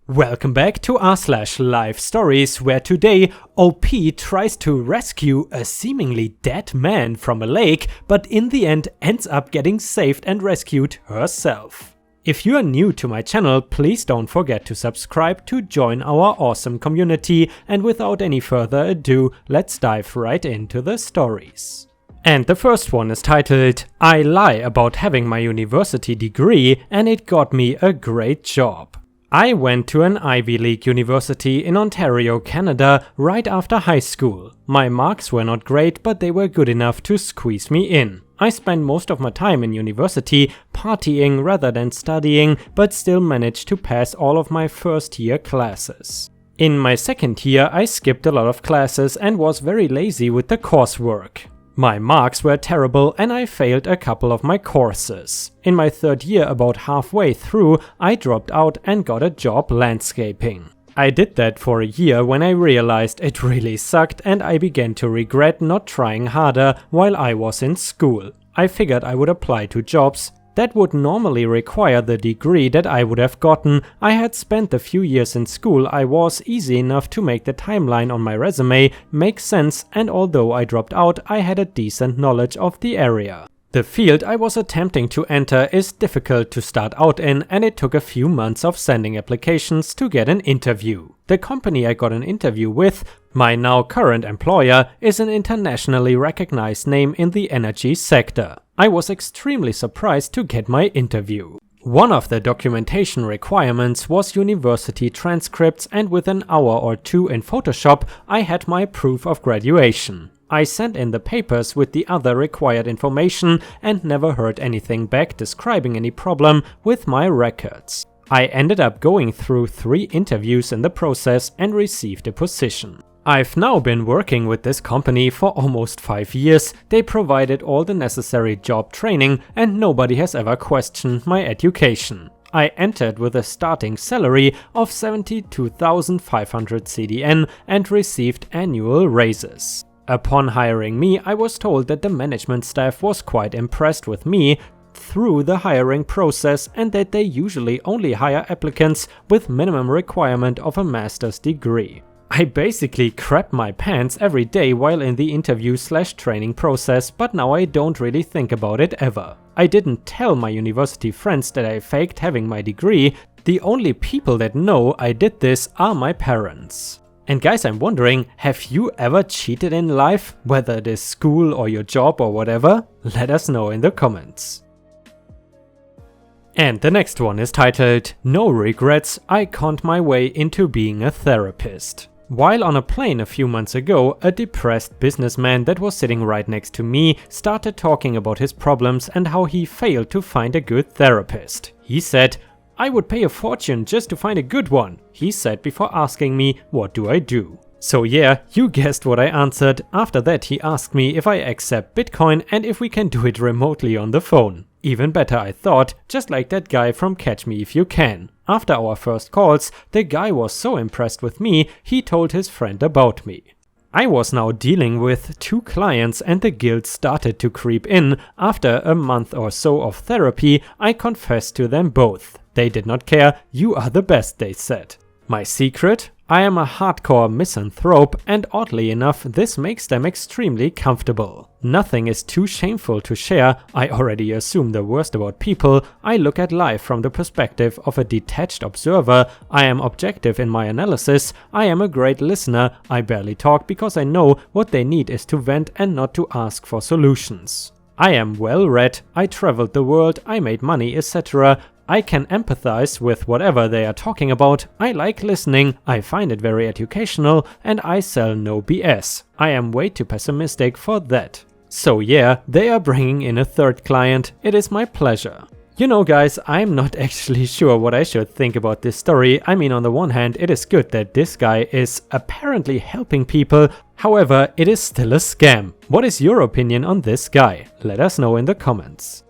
Welcome back to r/LifeStories, where today OP tries to rescue a seemingly dead man from a lake, but in the end ends up getting saved and rescued herself. If you are new to my channel, please don't forget to subscribe to join our awesome community, and without any further ado, let's dive right into the stories. And the first one is titled, I lie about having my university degree and it got me a great job. I went to an Ivy League university in Ontario, Canada right after high school. My marks were not great, but they were good enough to squeeze me in. I spent most of my time in university partying rather than studying, but still managed to pass all of my first year classes. In my second year, I skipped a lot of classes and was very lazy with the coursework. My marks were terrible and I failed a couple of my courses. In my third year, about halfway through, I dropped out and got a job landscaping. I did that for a year when I realized it really sucked and I began to regret not trying harder while I was in school. I figured I would apply to jobs that would normally require the degree that I would have gotten. I had spent the few years in school I was easy enough to make the timeline on my resume make sense, and although I dropped out, I had a decent knowledge of the area. The field I was attempting to enter is difficult to start out in, and it took a few months of sending applications to get an interview. The company I got an interview with, my now current employer, is an internationally recognized name in the energy sector. I was extremely surprised to get my interview. One of the documentation requirements was university transcripts, and within an hour or two in Photoshop, I had my proof of graduation. I sent in the papers with the other required information and never heard anything back describing any problem with my records. I ended up going through 3 interviews in the process and received a position. I've now been working with this company for almost 5 years. They provided all the necessary job training and nobody has ever questioned my education. I entered with a starting salary of 72,500 CDN and received annual raises. Upon hiring me, I was told that the management staff was quite impressed with me through the hiring process and that they usually only hire applicants with minimum requirement of a master's degree. I basically crapped my pants every day while in the interview/training process, but now I don't really think about it ever. I didn't tell my university friends that I faked having my degree. The only people that know I did this are my parents. And guys, I'm wondering, have you ever cheated in life? Whether it is school or your job or whatever? Let us know in the comments. And the next one is titled, No Regrets, I conned my way into being a therapist. While on a plane a few months ago, a depressed businessman that was sitting right next to me started talking about his problems and how he failed to find a good therapist. He said, I would pay a fortune just to find a good one, he said before asking me, what do I do? So yeah, you guessed what I answered. After that he asked me if I accept Bitcoin and if we can do it remotely on the phone. Even better, I thought, just like that guy from Catch Me If You Can. After our first calls, the guy was so impressed with me, he told his friend about me. I was now dealing with 2 clients and the guilt started to creep in. After a month or so of therapy, I confessed to them both. They did not care. You are the best, they said. My secret? I am a hardcore misanthrope, and oddly enough, this makes them extremely comfortable. Nothing is too shameful to share. I already assume the worst about people. I look at life from the perspective of a detached observer. I am objective in my analysis. I am a great listener. I barely talk because I know what they need is to vent and not to ask for solutions. I am well read. I traveled the world. I made money, etc. I can empathize with whatever they are talking about. I like listening, I find it very educational, and I sell no BS. I am way too pessimistic for that. So yeah, they are bringing in a 3rd client. It is my pleasure. You know guys, I'm not actually sure what I should think about this story. I mean, on the one hand, it is good that this guy is apparently helping people. However, it is still a scam. What is your opinion on this guy? Let us know in the comments.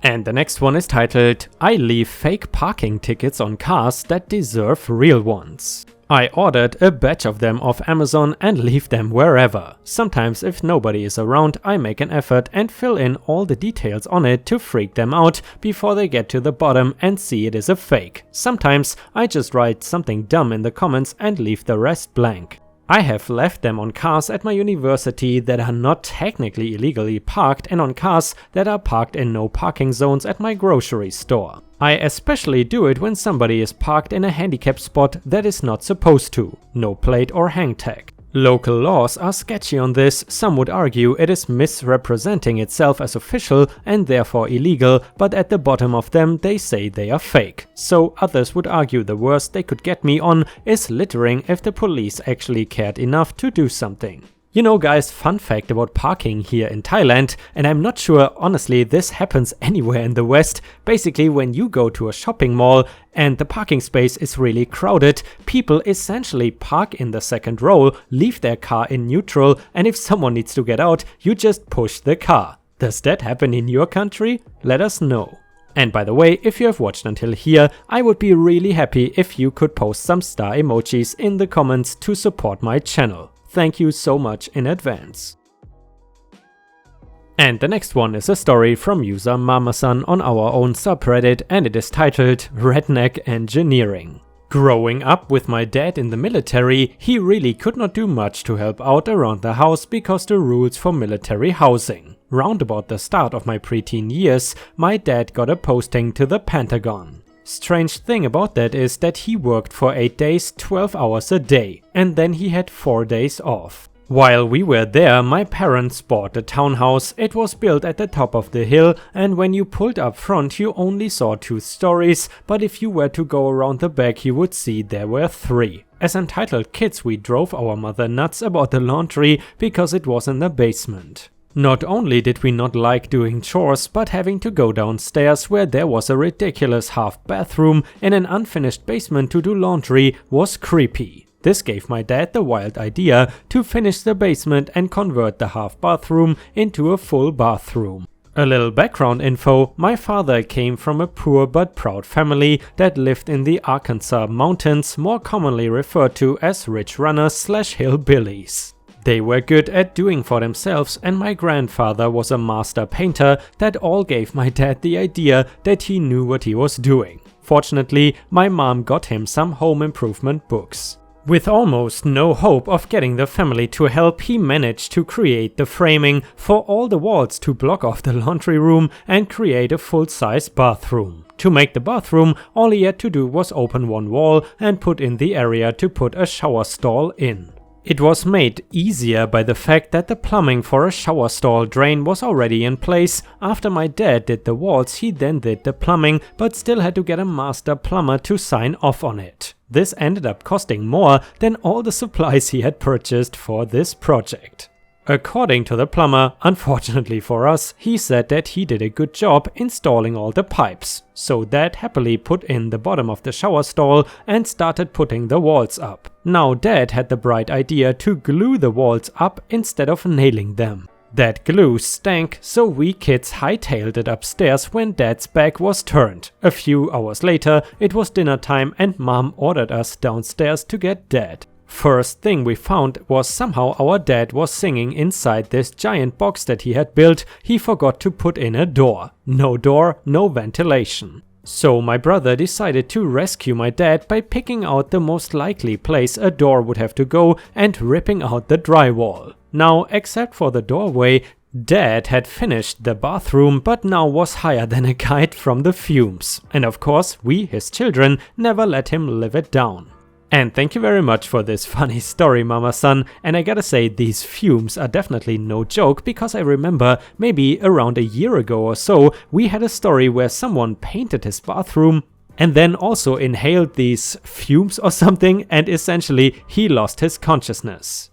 And the next one is titled, I leave fake parking tickets on cars that deserve real ones. I ordered a batch of them off Amazon and leave them wherever. Sometimes if nobody is around, I make an effort and fill in all the details on it to freak them out before they get to the bottom and see it is a fake. Sometimes I just write something dumb in the comments and leave the rest blank. I have left them on cars at my university that are not technically illegally parked and on cars that are parked in no parking zones at my grocery store. I especially do it when somebody is parked in a handicap spot that is not supposed to. No plate or hang tag. Local laws are sketchy on this. Some would argue it is misrepresenting itself as official and therefore illegal, but at the bottom of them they say they are fake. So others would argue the worst they could get me on is littering if the police actually cared enough to do something. You know guys, fun fact about parking here in Thailand, and I'm not sure honestly this happens anywhere in the West. Basically when you go to a shopping mall and the parking space is really crowded, people essentially park in the second row, leave their car in neutral, and if someone needs to get out, you just push the car. Does that happen in your country? Let us know. And by the way, if you have watched until here, I would be really happy if you could post some star emojis in the comments to support my channel. Thank you so much in advance. And the next one is a story from user Mamasan on our own subreddit, and it is titled Redneck Engineering. Growing up with my dad in the military, he really could not do much to help out around the house because the rules for military housing. Round about the start of my preteen years, my dad got a posting to the Pentagon. Strange thing about that is that he worked for 8 days, 12 hours a day, and then he had 4 days off. While we were there, my parents bought a townhouse. It was built at the top of the hill, and when you pulled up front you only saw 2 stories, but if you were to go around the back you would see there were 3. As entitled kids we drove our mother nuts about the laundry because it was in the basement. Not only did we not like doing chores, but having to go downstairs where there was a ridiculous half bathroom in an unfinished basement to do laundry was creepy. This gave my dad the wild idea to finish the basement and convert the half bathroom into a full bathroom. A little background info, my father came from a poor but proud family that lived in the Arkansas mountains, more commonly referred to as rich runners / hillbillies. They were good at doing for themselves, and my grandfather was a master painter. That all gave my dad the idea that he knew what he was doing. Fortunately, my mom got him some home improvement books. With almost no hope of getting the family to help, he managed to create the framing for all the walls to block off the laundry room and create a full-size bathroom. To make the bathroom, all he had to do was open one wall and put in the area to put a shower stall in. It was made easier by the fact that the plumbing for a shower stall drain was already in place. After my dad did the walls, he then did the plumbing, but still had to get a master plumber to sign off on it. This ended up costing more than all the supplies he had purchased for this project. According to the plumber, unfortunately for us, he said that he did a good job installing all the pipes. So Dad happily put in the bottom of the shower stall and started putting the walls up. Now Dad had the bright idea to glue the walls up instead of nailing them. That glue stank, so we kids hightailed it upstairs when Dad's back was turned. A few hours later, it was dinner time and Mom ordered us downstairs to get Dad. First thing we found was somehow our dad was singing inside this giant box that he had built. He forgot to put in a door. No door, no ventilation. So my brother decided to rescue my dad by picking out the most likely place a door would have to go and ripping out the drywall. Now, except for the doorway, Dad had finished the bathroom but now was higher than a kite from the fumes. And of course, we, his children, never let him live it down. And thank you very much for this funny story, Mama-san, and I gotta say these fumes are definitely no joke, because I remember maybe around a year ago or so we had a story where someone painted his bathroom and then also inhaled these fumes or something, and essentially he lost his consciousness.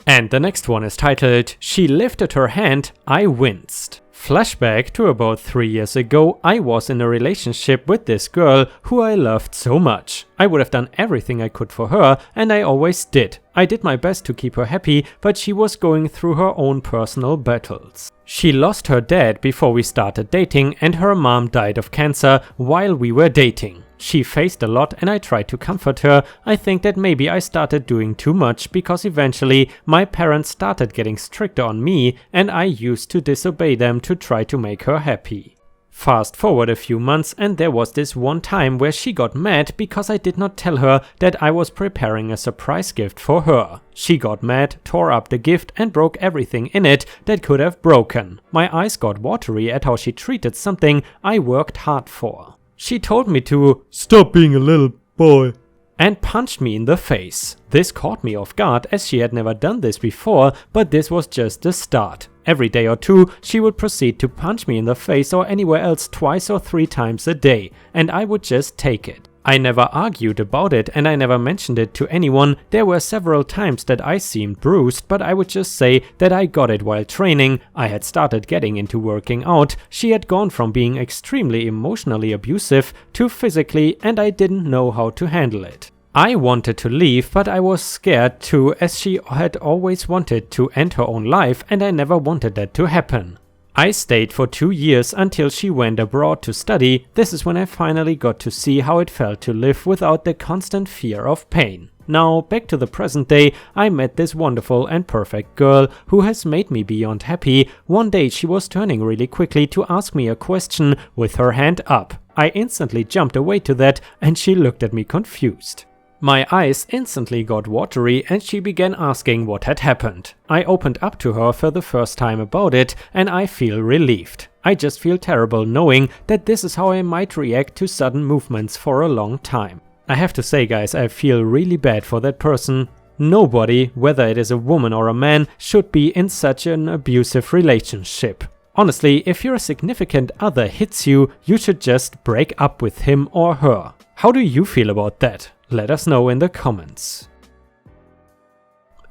And the next one is titled, She Lifted Her Hand, I Winced. Flashback to about 3 years ago, I was in a relationship with this girl who I loved so much. I would have done everything I could for her, and I always did. I did my best to keep her happy, but she was going through her own personal battles. She lost her dad before we started dating, and her mom died of cancer while we were dating. She faced a lot and I tried to comfort her. I think that maybe I started doing too much because eventually my parents started getting stricter on me and I used to disobey them to try to make her happy. Fast forward a few months and there was this one time where she got mad because I did not tell her that I was preparing a surprise gift for her. She got mad, tore up the gift and broke everything in it that could have broken. My eyes got watery at how she treated something I worked hard for. She told me to stop being a little boy and punched me in the face. This caught me off guard as she had never done this before, but this was just the start. Every day or two she would proceed to punch me in the face or anywhere else 2 or 3 times a day, and I would just take it. I never argued about it and I never mentioned it to anyone. There were several times that I seemed bruised, but I would just say that I got it while training. I had started getting into working out. She had gone from being extremely emotionally abusive to physically, and I didn't know how to handle it. I wanted to leave, but I was scared too, as she had always wanted to end her own life and I never wanted that to happen. I stayed for 2 years until she went abroad to study. This is when I finally got to see how it felt to live without the constant fear of pain. Now, back to the present day, I met this wonderful and perfect girl who has made me beyond happy. One day she was turning really quickly to ask me a question with her hand up. I instantly jumped away to that and she looked at me confused. My eyes instantly got watery and she began asking what had happened. I opened up to her for the first time about it and I feel relieved. I just feel terrible knowing that this is how I might react to sudden movements for a long time. I have to say guys, I feel really bad for that person. Nobody, whether it is a woman or a man, should be in such an abusive relationship. Honestly, if your significant other hits you, you should just break up with him or her. How do you feel about that? Let us know in the comments.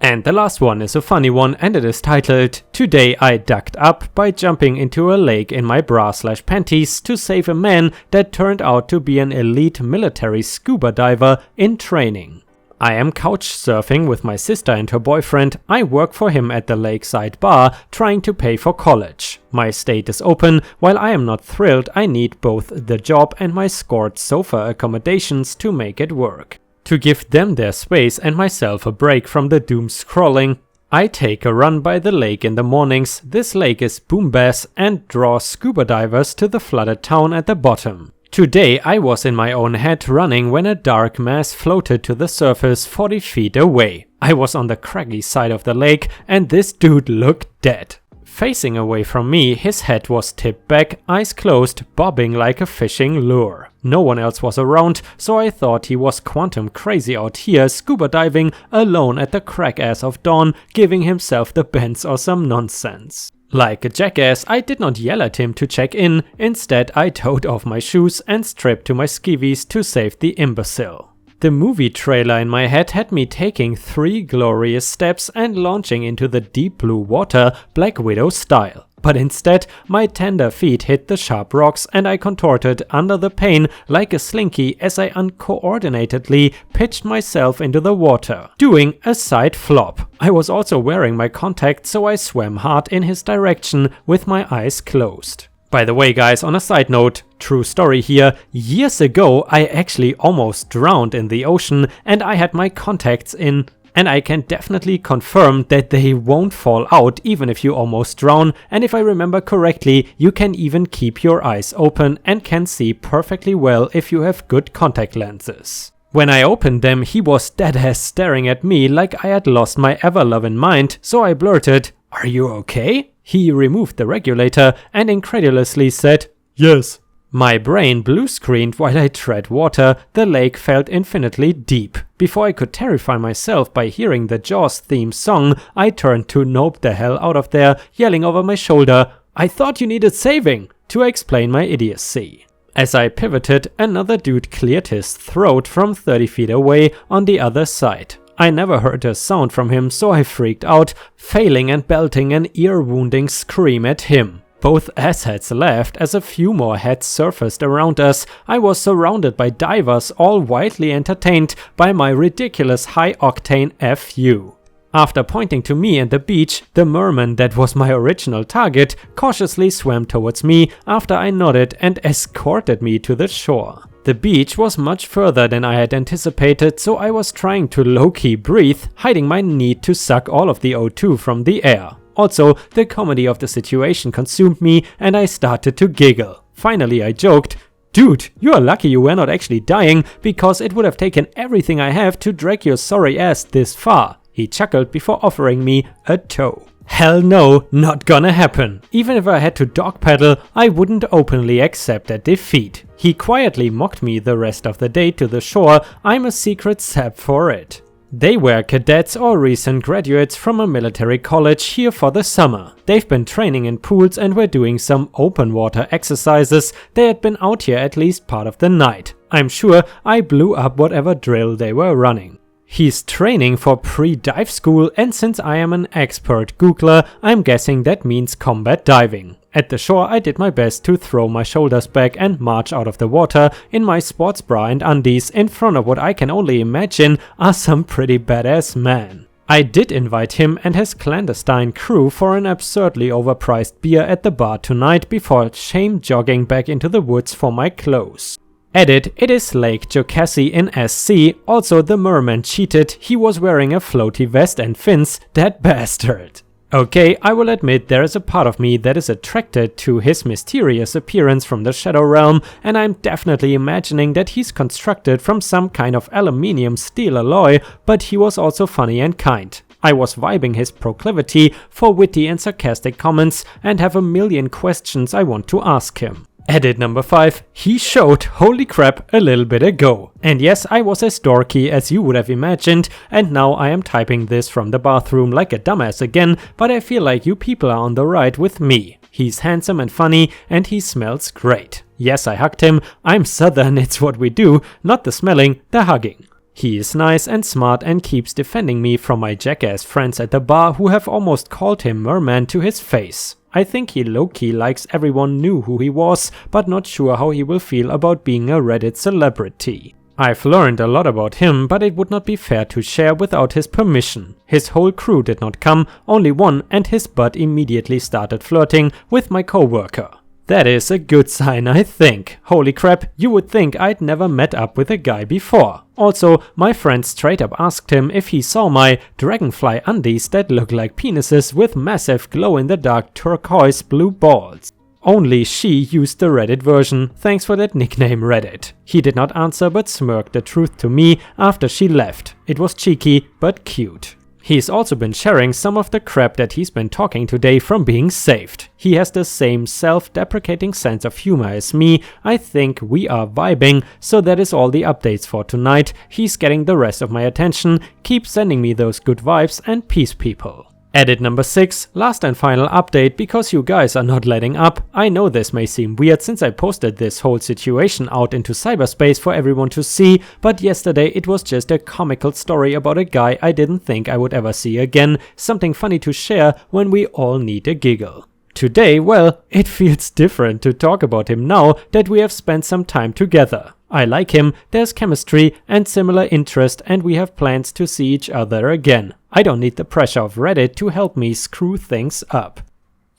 And the last one is a funny one and it is titled, Today I ducked up by jumping into a lake in my bra/panties to save a man that turned out to be an elite military scuba diver in training. I am couch surfing with my sister and her boyfriend. I work for him at the lakeside bar trying to pay for college. My state is open. While I am not thrilled, I need both the job and my scored sofa accommodations to make it work. To give them their space and myself a break from the doom scrolling, I take a run by the lake in the mornings. This lake is boom bass and draws scuba divers to the flooded town at the bottom. Today I was in my own head running when a dark mass floated to the surface 40 feet away. I was on the craggy side of the lake and this dude looked dead. Facing away from me, his head was tipped back, eyes closed, bobbing like a fishing lure. No one else was around, so I thought he was quantum crazy out here scuba diving alone at the crack ass of dawn, giving himself the bends or some nonsense. Like a jackass, I did not yell at him to check in. Instead, I toed off my shoes and stripped to my skivvies to save the imbecile. The movie trailer in my head had me taking 3 glorious steps and launching into the deep blue water, Black Widow style. But instead, my tender feet hit the sharp rocks and I contorted under the pain like a slinky as I uncoordinatedly pitched myself into the water, doing a side flop. I was also wearing my contacts, so I swam hard in his direction with my eyes closed. By the way guys, on a side note, true story here, years ago I actually almost drowned in the ocean and I had my contacts in. And I can definitely confirm that they won't fall out even if you almost drown, and if I remember correctly, you can even keep your eyes open and can see perfectly well if you have good contact lenses. When I opened them, he was deadass staring at me like I had lost my ever-loving mind, so I blurted, "Are you okay?" He removed the regulator and incredulously said, "Yes." My brain blue-screened while I tread water. The lake felt infinitely deep. Before I could terrify myself by hearing the Jaws theme song, I turned to nope the hell out of there, yelling over my shoulder, "I thought you needed saving," to explain my idiocy. As I pivoted, another dude cleared his throat from 30 feet away on the other side. I never heard a sound from him, so I freaked out, failing and belting an ear-wounding scream at him. Both assheads laughed as a few more heads surfaced around us. I was surrounded by divers, all wildly entertained by my ridiculous high-octane FU. After pointing to me and the beach, the merman that was my original target cautiously swam towards me after I nodded and escorted me to the shore. The beach was much further than I had anticipated, so I was trying to low-key breathe, hiding my need to suck all of the O2 from the air. Also, the comedy of the situation consumed me and I started to giggle. Finally I joked, "Dude, you are lucky you were not actually dying, because it would have taken everything I have to drag your sorry ass this far." He chuckled before offering me a tow. Hell no, not gonna happen. Even if I had to dog paddle, I wouldn't openly accept that defeat. He quietly mocked me the rest of the day to the shore. I'm a secret sap for it. They were cadets or recent graduates from a military college here for the summer. They've been training in pools and were doing some open water exercises. They had been out here at least part of the night. I'm sure I blew up whatever drill they were running. He's training for pre-dive school, and since I am an expert Googler, I'm guessing that means combat diving. At the shore I did my best to throw my shoulders back and march out of the water in my sports bra and undies in front of what I can only imagine are some pretty badass men. I did invite him and his clandestine crew for an absurdly overpriced beer at the bar tonight before shame jogging back into the woods for my clothes. Edit, it is Lake Jocassey in SC, also the merman cheated, he was wearing a floaty vest and fins, that bastard. Okay, I will admit there is a part of me that is attracted to his mysterious appearance from the Shadow Realm, and I'm definitely imagining that he's constructed from some kind of aluminium steel alloy, but he was also funny and kind. I was vibing his proclivity for witty and sarcastic comments and have a million questions I want to ask him. Edit number 5, he showed, holy crap, a little bit ago. And yes, I was as dorky as you would have imagined, and now I am typing this from the bathroom like a dumbass again, but I feel like you people are on the right with me. He's handsome and funny, and he smells great. Yes, I hugged him, I'm southern, it's what we do, not the smelling, the hugging. He is nice and smart and keeps defending me from my jackass friends at the bar who have almost called him merman to his face. I think he low-key likes everyone knew who he was, but not sure how he will feel about being a Reddit celebrity. I've learned a lot about him, but it would not be fair to share without his permission. His whole crew did not come, only one, and his butt immediately started flirting with my coworker. That is a good sign, I think. Holy crap, you would think I'd never met up with a guy before. Also, my friend straight up asked him if he saw my dragonfly undies that look like penises with massive glow-in-the-dark turquoise blue balls. Only she used the Reddit version, thanks for that nickname Reddit. He did not answer but smirked the truth to me after she left. It was cheeky but cute. He's also been sharing some of the crap that he's been talking today from being saved. He has the same self-deprecating sense of humor as me. I think we are vibing, so that is all the updates for tonight. He's getting the rest of my attention. Keep sending me those good vibes and peace, people. Edit number 6, last and final update because you guys are not letting up. I know this may seem weird since I posted this whole situation out into cyberspace for everyone to see, but yesterday it was just a comical story about a guy I didn't think I would ever see again, something funny to share when we all need a giggle. Today, well, it feels different to talk about him now that we have spent some time together. I like him, there's chemistry and similar interest, and we have plans to see each other again. I don't need the pressure of Reddit to help me screw things up.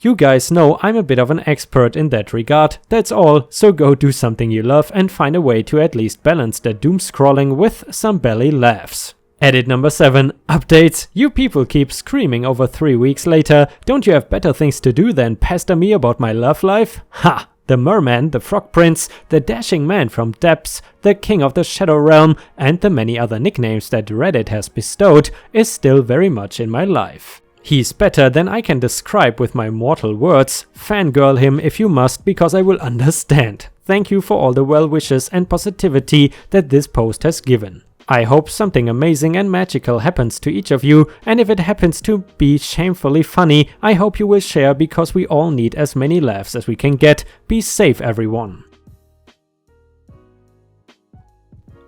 You guys know I'm a bit of an expert in that regard, that's all, so go do something you love and find a way to at least balance the doom scrolling with some belly laughs. Edit number 7, updates. You people keep screaming over 3 weeks later. Don't you have better things to do than pester me about my love life? Ha! The merman, the frog prince, the dashing man from depths, the king of the Shadow Realm, and the many other nicknames that Reddit has bestowed is still very much in my life. He's better than I can describe with my mortal words. Fangirl him if you must, because I will understand. Thank you for all the well wishes and positivity that this post has given. I hope something amazing and magical happens to each of you, and if it happens to be shamefully funny, I hope you will share because we all need as many laughs as we can get. Be safe, everyone.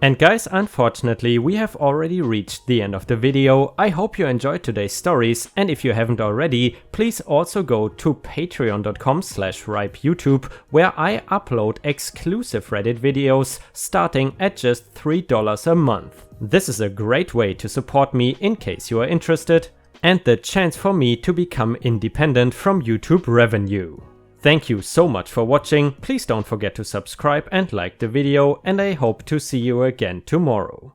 And guys, unfortunately, we have already reached the end of the video. I hope you enjoyed today's stories, and if you haven't already, please also go to patreon.com/ripeyoutube, where I upload exclusive Reddit videos starting at just $3 a month. This is a great way to support me in case you are interested, and the chance for me to become independent from YouTube revenue. Thank you so much for watching, please don't forget to subscribe and like the video, and I hope to see you again tomorrow.